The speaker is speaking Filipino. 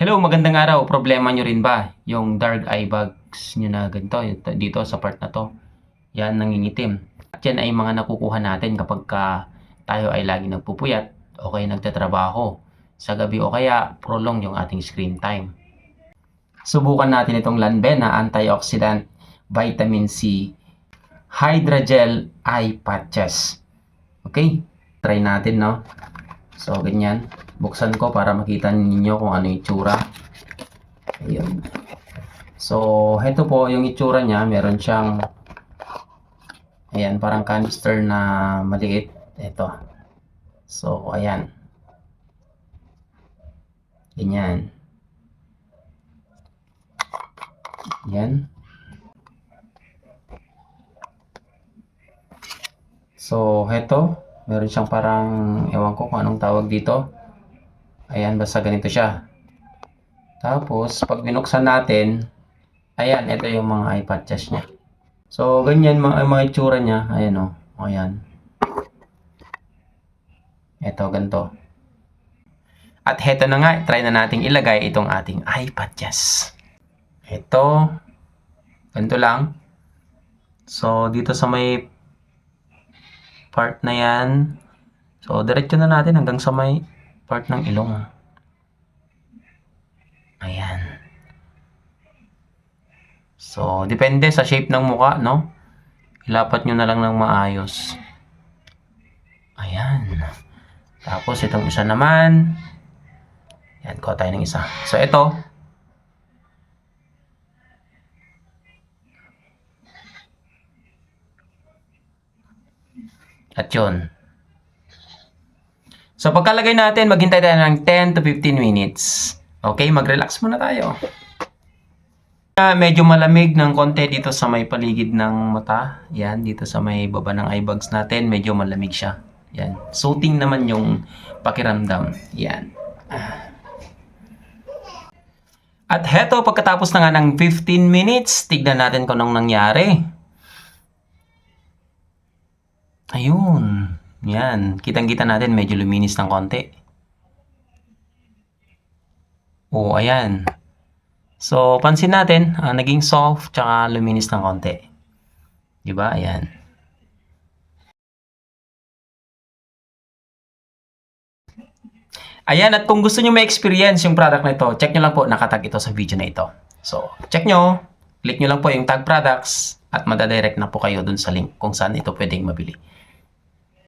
Hello, magandang araw. Problema nyo rin ba yung dark eye bags nyo na ganito, dito sa part na to? Yan, nangingitim. At yan ay mga nakukuha natin kapag tayo ay lagi nagpupuyat o kaya nagtatrabaho sa gabi o kaya prolong yung ating screen time. Subukan natin itong Lanvin na antioxidant vitamin C hydrogel eye patches. Okay, try natin, no? So, ganyan. Buksan ko para makita ninyo kung ano yung itsura. Ayun. So, heto po yung itsura niya. Meron siyang ayan, parang canister na maliit. Ito. So, ayan. Ganyan. Yan. So, heto. Meron siyang parang, ewan ko kung anong tawag dito. Ayan, basta ganito siya. Tapos, pag binuksan natin, ayan, ito yung mga eye patches niya. So, ganyan mga itsura niya. Ayan o. Ayan. Ito, ganito. At heto na nga, try na nating ilagay itong ating eye patches. Ito. Ganito lang. So, dito sa may part na yan. So, diretso na natin hanggang sa may part ng ilong. Ayan. So, depende sa shape ng mukha, no? Ilapat nyo na lang ng maayos. Ayan. Tapos, itong isa naman. Ayan, kuha tayo ng isa. So, ito. At yun. So, pagkalagay natin, maghintay tayo ng 10 to 15 minutes. Okay, mag-relax muna tayo. Medyo malamig ng konti dito sa may paligid ng mata. Yan, dito sa may baba ng eye bags natin, medyo malamig siya. Yan. Soothing naman yung pakiramdam. Yan. At heto, pagkatapos na nga ng 15 minutes, tignan natin kung anong nangyari. Ayun. Yan. Kitang-kita natin, medyo luminis ng konti. Oh, ayan. So, pansin natin, naging soft, tsaka luminis ng konti. Diba? Ayan. Ayan, at kung gusto nyo ma-experience yung product na ito, check nyo lang po, nakatag ito sa video na ito. So, check nyo, click nyo lang po yung tag products, at madadirect na po kayo dun sa link kung saan ito pwedeng mabili.